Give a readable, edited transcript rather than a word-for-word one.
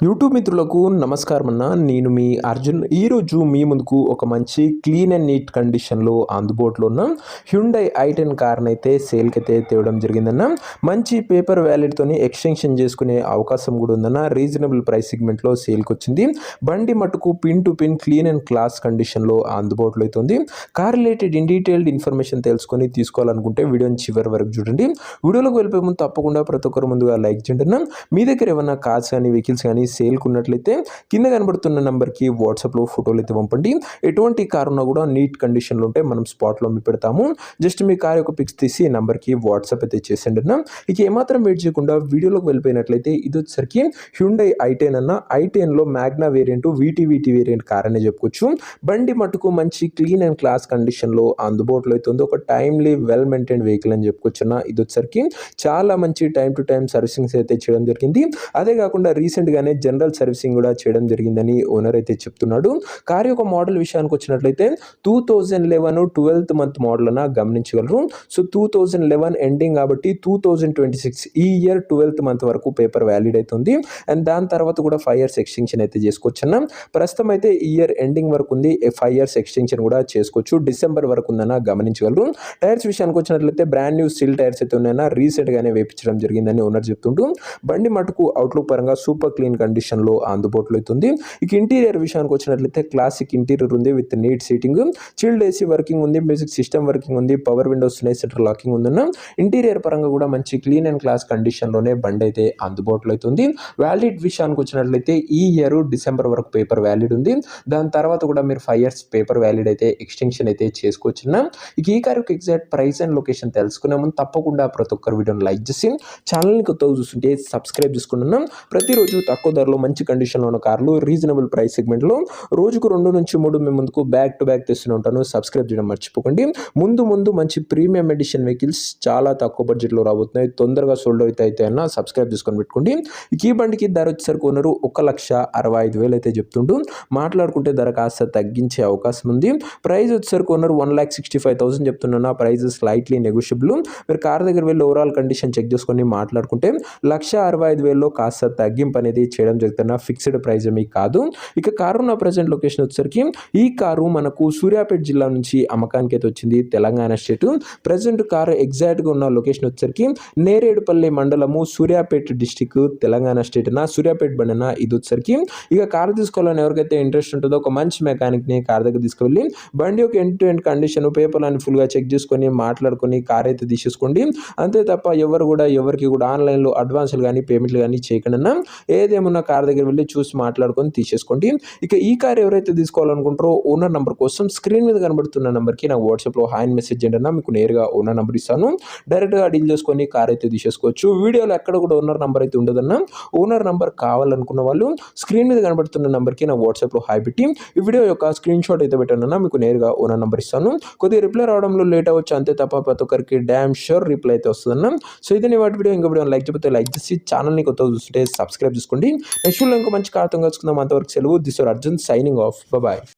YouTube మిత్రులకు నమస్కారం అన్న. నేను మీ అర్జున్. ఈరోజు మీ ముందుకు ఒక మంచి క్లీన్ అండ్ నీట్ కండిషన్లో అందుబాటులో ఉన్న హ్యుండై i10 కార్ని అయితే సేల్కి అయితే తేవడం జరిగిందన్న. మంచి పేపర్ వ్యాలిడ్తోని ఎక్స్టెన్షన్ చేసుకునే అవకాశం కూడా ఉందన్న. రీజనబుల్ ప్రైస్ సెగ్మెంట్లో సేల్కి వచ్చింది. బండి మట్టుకు pin to pin clean and class కండిషన్లో అందుబాటులో అవుతుంది. Car related in detailed information తెలుసుకొని తీసుకోవాలనుకుంటే వీడియోని చివరి వరకు చూడండి. వీడియోలోకి వెళ్ళిపోయే ముందు తప్పకుండా ప్రతి ఒక్కరు ముందుగా లైక్ చేయండి అన్న. మీ దగ్గర ఏమన్నా కార్స్ కానీ వెహికల్స్ కానీ సేల్కి ఉన్నట్లయితే కింద కనబడుతున్న నెంబర్కి వాట్సాప్లో ఫోటోలు అయితే పంపండి. ఎటువంటి కార్ ఉన్నా కూడా నీట్ కండిషన్లో ఉంటే మనం స్పాట్లో మీ పెడతాము. జస్ట్ మీ కార్ యొక్క పిక్స్ తీసి నెంబర్కి వాట్సాప్ అయితే చేసేయండి అన్న. ఇక ఏమాత్రం వెయిట్ చేయకుండా వీడియోలోకి వెళ్ళిపోయినట్లయితే ఇది వచ్చేసరికి హ్యుండై i10 అన్న. i10లో Magna variant VT variant car అనే చెప్పుకోవచ్చు. బండి మట్టుకు మంచి క్లీన్ అండ్ క్లాస్ కండిషన్లో అందుబాటులో అవుతుంది. ఒక టైమ్లీ వెల్ మెయింటైన్ వెహికల్ అని చెప్పుకోవచ్చు అన్న. ఇది వచ్చేసరికి చాలా మంచి టైం టు టైం సర్వీసింగ్స్ అయితే చేయడం జరిగింది. అదే కాకుండా రీసెంట్గానే జనరల్ సర్వీసింగ్ కూడా చేయడం జరిగిందని ఓనర్ అయితే చెప్తున్నాడు. కార్ యొక్క మోడల్ విషయానికి వచ్చినట్లయితే 2011 12th మంత్ మోడల్ అన్న గమనించగలరు. సో 2011 ఎండింగ్ కాబట్టి 2026 ఈ ఇయర్ 12th మంత్ వరకు పేపర్ వ్యాలిడ్ అవుతుంది. అండ్ దాని తర్వాత కూడా 5 years ఎక్స్టెన్షన్ అయితే చేసుకోవచ్చు అన్న. ప్రస్తుతం అయితే ఈ ఇయర్ ఎండింగ్ వరకు ఉంది. 5 years ఎక్స్టెన్షన్ కూడా చేసుకోవచ్చు. డిసెంబర్ వరకు ఉందన్న గమనించగలరు. టైర్స్ విషయానికి వచ్చినట్లయితే బ్రాండ్ న్యూ స్టీల్ టైర్స్ అయితే ఉన్నాయన్న. రీసెంట్గానే వేయించడం జరిగిందని ఓనర్ చెప్తుంటూ బండి మటుకు అవుట్లుక్ పరంగా సూపర్ క్లీన్ కండిషన్లో అందుబాటులో అవుతుంది. ఇక ఇంటీరియర్ విషయానికి వచ్చినట్లయితే క్లాసిక్ ఇంటీరియర్ ఉంది with neat seating, chilled AC working ఉంది, మ్యూజిక్ సిస్టమ్ వర్కింగ్ ఉంది, పవర్ విండోస్ ఉన్నాయి, సెంటర్ లాకింగ్ ఉందన్న. ఇంటీరియర్ పరంగా కూడా మంచి క్లీన్ అండ్ క్లాస్ కండిషన్లోనే బండి అయితే అందుబాటులో అవుతుంది. వ్యాలిడ్ విషయానికి వచ్చినట్లయితే ఈ ఇయర్ డిసెంబర్ వరకు పేపర్ వ్యాలిడ్ ఉంది. దాని తర్వాత కూడా మీరు 5 years పేపర్ వ్యాలిడ్ అయితే ఎక్స్టెన్షన్ అయితే చేసుకోవచ్చున్న. ఇక ఈ కార్ యొక్క ఎగ్జాక్ట్ ప్రైస్ అండ్ లొకేషన్ తెలుసుకునే ముందు తప్పకుండా ప్రతి ఒక్కరు వీడియోని లైక్ చేసి ఛానల్ని కొత్తగా చూస్తుంటే సబ్స్క్రైబ్ చేసుకుంటున్నాం. ప్రతిరోజు తక్కువ ధరలో మంచి కండిషన్లో ఉన్న కార్లు రీజనబుల్ ప్రైస్ సెగ్మెంట్లో రోజుకు 2 నుంచి 3 మీ ముందుకు బ్యాక్ టు బ్యాక్ తెస్తూనే ఉంటాను. సబ్స్క్రైబ్ చేయడం మర్చిపోకండి. ముందు మంచి ప్రీమియం ఎడిషన్ వెహికల్స్ చాలా తక్కువ బడ్జెట్లో రాబోతున్నాయి. తొందరగా సోల్డ్ అయితే అన్న సబ్స్క్రైబ్ చేసుకొని పెట్టుకోండి. ఈ బండికి ధర వచ్చేసరికి ఓనరు 1,65,000 అయితే చెప్తుంటూ మాట్లాడుకుంటే ధర కాస్త తగ్గించే అవకాశం ఉంది. ప్రైస్ వచ్చేసరికి ఓనరు 1,65,000 చెప్తున్నా. Price slightly negotiable. మీరు కార్ దగ్గర వెళ్ళి ఓవరాల్ కండిషన్ చెక్ చేసుకొని మాట్లాడుకుంటే 1,65,000లో కాస్త తగ్గింపు అనేది చేయడం జరుగుతున్న. ఫిక్స్డ్ ప్రైజ్ ఏమీ కాదు. ఇక కారు ఉన్న ప్రజెంట్ లొకేషన్ వచ్చేసరికి ఈ కారు మనకు సూర్యాపేట జిల్లా నుంచి అమ్మకానికి అయితే వచ్చింది. తెలంగాణ స్టేట్. ప్రజెంట్ కారు ఎగ్జాక్ట్గా ఉన్న లొకేషన్ వచ్చేసరికి నేరేడుపల్లి మండలము, సూర్యాపేట డిస్టిక్, తెలంగాణ స్టేట్ అన్న. సూర్యాపేట బండి అన్న. ఇది వచ్చేసరికి ఇక కారు తీసుకోవాలని ఎవరికైతే ఇంట్రెస్ట్ ఉంటుందో ఒక మంచి మెకానిక్ని కార్ దగ్గర తీసుకువెళ్ళి బండి యొక్క end to end condition paper అని ఫుల్గా చెక్ చేసుకొని మాట్లాడుకొని కార్ అయితే తీసేసుకోండి. అంతే తప్ప ఎవరికి కూడా ఆన్లైన్లో అడ్వాన్స్లు కానీ పేమెంట్లు కానీ చేయకుండా ఏదేమన్నా కార్ దగ్గర వెళ్ళి చూసి మాట్లాడుకొని తీసేసుకోండి. ఇక ఈ కార్ ఎవరైతే తీసుకోవాలనుకుంటారో ఓనర్ నెంబర్ కోసం స్క్రీన్ మీద కనబడుతున్న నెంబర్కి నాకు వాట్సాప్లో హాయ్ మెసేజ్ చేయండి అన్న. మీకు నేరుగా ఓనర్ నెంబర్ ఇస్తాను. డైరెక్ట్గా డీల్ చేసుకొని కార్ అయితే తీసేసుకోవచ్చు. వీడియోలో ఎక్కడ కూడా ఓనర్ నెంబర్ అయితే ఉండదన్న. ఓనర్ నెంబర్ కావాలనుకున్న వాళ్ళు స్క్రీన్ మీద కనబడుతున్న నెంబర్కి నా వాట్సాప్లో హాయ్ పెట్టి ఈ వీడియో యొక్క స్క్రీన్ షాట్ అయితే పెట్టానన్నా. మీకు నేరుగా ఓనర్ నెంబర్ ఇస్తాను. కొద్దిగా రిప్లై రావడంలో లేట్ అవ్వచ్చు అంతే తప్ప ప్రతి ఒక్కరికి డ్యామ్ షూర్ రిప్లై అయితే వస్తుందన్న. సో ఇదే వాటి వీడియో. ఇంకా వీడియో లైక్ చెప్తే లైక్ చేసి ఛానల్ని కొత్తగా చూస్తుంటే సబ్స్క్రైబ్ చేసుకోండి. నెక్స్ట్ వీడియో ఇంకో మంచి కార్తో కలుసుకుందాం. అంతవరకు సెలవు. This are Arjun signing off. Bye.